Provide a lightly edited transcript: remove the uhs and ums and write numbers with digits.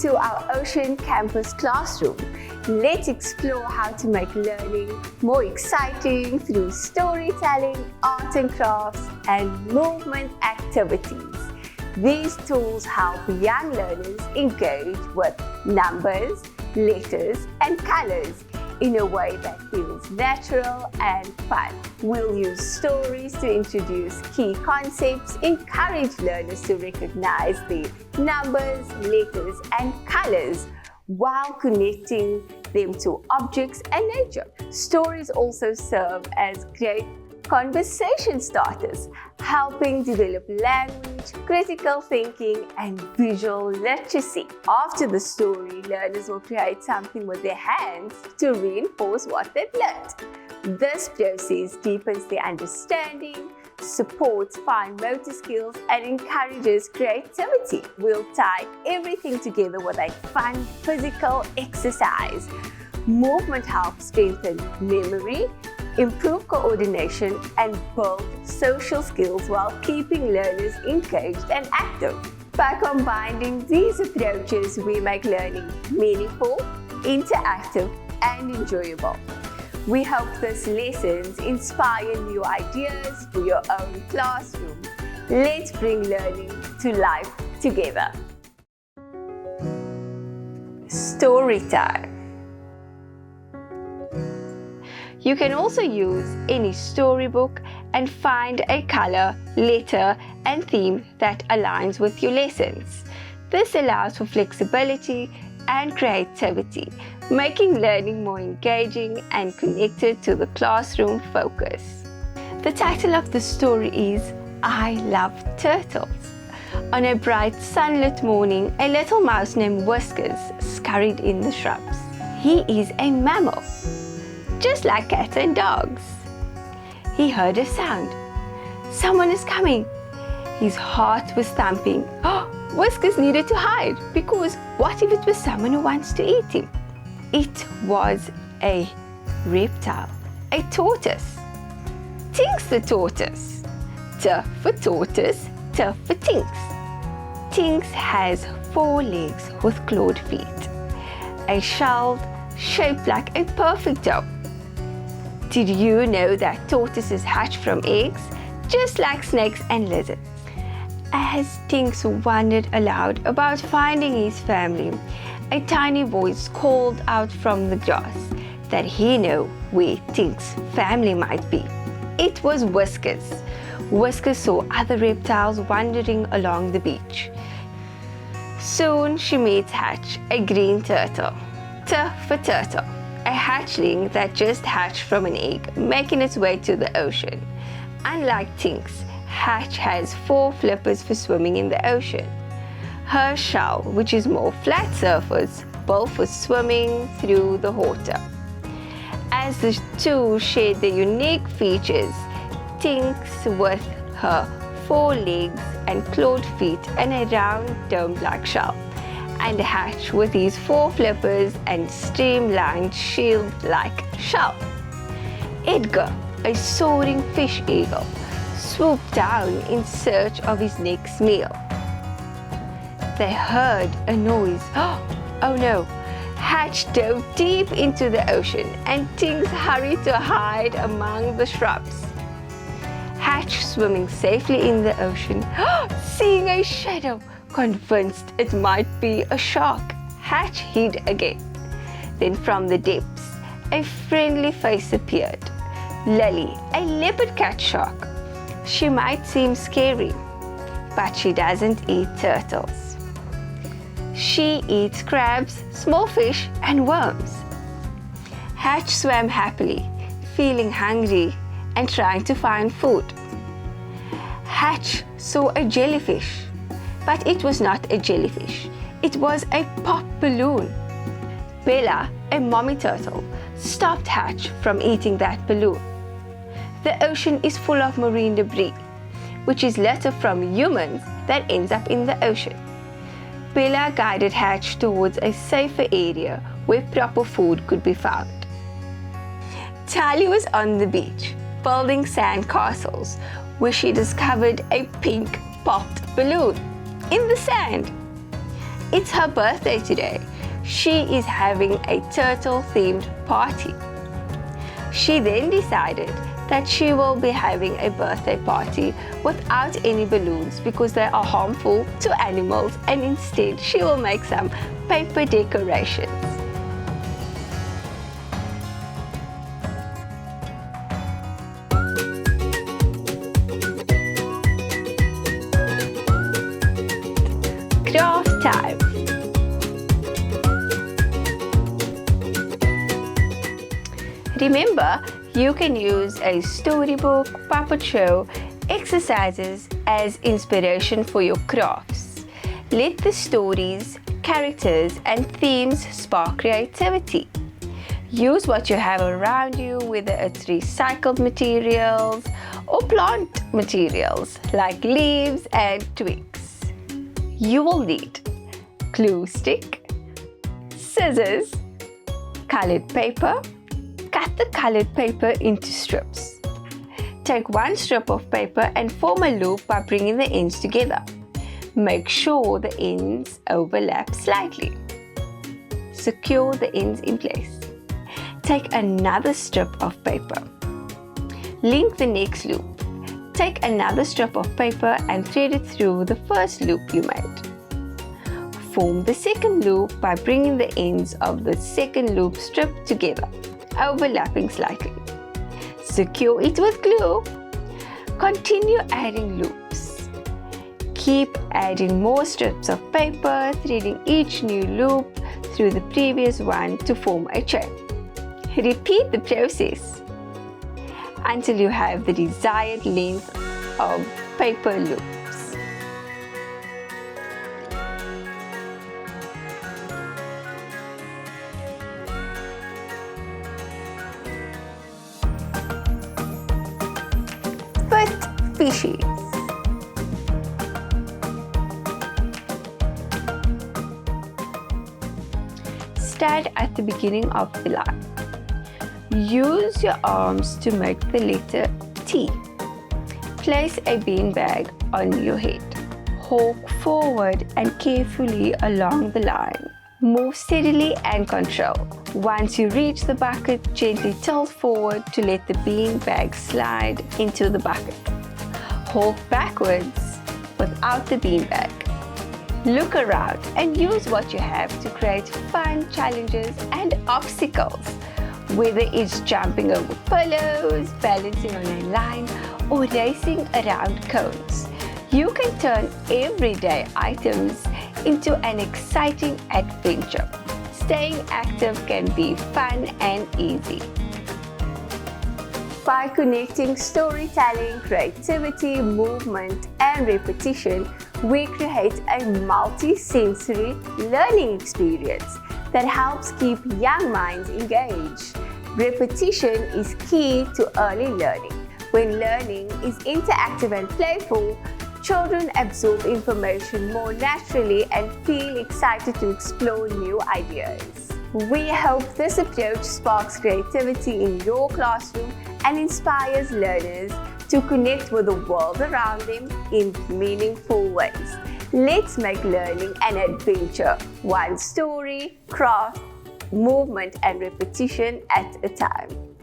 to our Ocean Campus classroom. Let's explore how to make learning more exciting through storytelling, art and crafts, and movement activities. These tools help young learners engage with numbers, letters, and colors in a way that feels natural and fun. We'll use stories to introduce key concepts, encourage learners to recognize the numbers, letters, and colors while connecting them to objects and nature. Stories also serve as great conversation starters, helping develop language, critical thinking, and visual literacy. After the story, learners will create something with their hands to reinforce what they've learned. This process deepens their understanding, supports fine motor skills, and encourages creativity. We'll tie everything together with a fun physical exercise. Movement helps strengthen memory, improve coordination, and build social skills while keeping learners engaged and active. By combining these approaches, we make learning meaningful, interactive, and enjoyable. We hope this lessons inspire new ideas for your own classroom. Let's bring learning to life together. Story time. You can also use any storybook and find a color, letter, and theme that aligns with your lessons. This allows for flexibility and creativity, making learning more engaging and connected to the classroom focus. The title of the story is I Love Turtles. On a bright sunlit morning, a little mouse named Whiskers scurried in the shrubs. He is a mammal, just like cats and dogs. He heard a sound. Someone is coming. His heart was thumping. Oh, Whiskers needed to hide because what if it was someone who wants to eat him? It was a reptile, a tortoise. Tinks the tortoise. T for tortoise, T for Tinks. Tinks has 4 legs with clawed feet, a shell shaped like a perfect dough. Did you know that tortoises hatch from eggs, just like snakes and lizards? As Tinks wondered aloud about finding his family, a tiny voice called out from the grass that he knew where Tinks' family might be. It was Whiskers. Whiskers saw other reptiles wandering along the beach. Soon she met Hatch, a green turtle. T for turtle, a hatchling that just hatched from an egg, making its way to the ocean. Unlike Tinks, Hatch has 4 flippers for swimming in the ocean. Her shell, which is more flat surface, built for swimming through the water. As the two share their unique features, Tinks with her 4 legs and clawed feet and a round dome-like shell, and Hatch with his 4 flippers and streamlined shield-like shell. Edgar, a soaring fish eagle, swooped down in search of his next meal. They heard a noise. Oh no! Hatch dove deep into the ocean and Tinks hurried to hide among the shrubs. Hatch, swimming safely in the ocean, seeing a shadow, convinced it might be a shark, Hatch hid again. Then from the depths, a friendly face appeared. Lily, a leopard cat shark. She might seem scary, but she doesn't eat turtles. She eats crabs, small fish, and worms. Hatch swam happily, feeling hungry and trying to find food. Hatch saw a jellyfish, but it was not a jellyfish. It was a pop balloon. Bella, a mommy turtle, stopped Hatch from eating that balloon. The ocean is full of marine debris, which is litter from humans that ends up in the ocean. Bella guided Hatch towards a safer area where proper food could be found. Tally was on the beach, building sand castles, where she discovered a pink popped balloon in the sand. It's her birthday today. She is having a turtle-themed party. She then decided that she will be having a birthday party without any balloons because they are harmful to animals, and instead she will make some paper decorations. Craft time. Remember, you can use a storybook, puppet show, exercises as inspiration for your crafts. Let the stories, characters, and themes spark creativity. Use what you have around you, whether it's recycled materials or plant materials like leaves and twigs. You will need glue stick, scissors, colored paper. Cut the colored paper into strips. Take one strip of paper and form a loop by bringing the ends together. Make sure the ends overlap slightly. Secure the ends in place. Take another strip of paper. Link the next loop. Take another strip of paper and thread it through the first loop you made. Form the second loop by bringing the ends of the second loop strip together, overlapping slightly. Secure it with glue. Continue adding loops. Keep adding more strips of paper, threading each new loop through the previous one to form a chain. Repeat the process until you have the desired length of paper loops. Species. Stand at the beginning of the line. Use your arms to make the letter T. Place a beanbag on your head. Walk forward and carefully along the line. Move steadily and control. Once you reach the bucket, gently tilt forward to let the beanbag slide into the bucket. Walk backwards without the beanbag. Look around and use what you have to create fun challenges and obstacles. Whether it's jumping over pillows, balancing on a line, or racing around cones, you can turn everyday items into an exciting adventure. Staying active can be fun and easy. By connecting storytelling, creativity, movement, and repetition, we create a multi-sensory learning experience that helps keep young minds engaged. Repetition is key to early learning. When learning is interactive and playful, children absorb information more naturally and feel excited to explore new ideas. We hope this approach sparks creativity in your classroom and inspires learners to connect with the world around them in meaningful ways. Let's make learning an adventure, one story, craft, movement, and repetition at a time.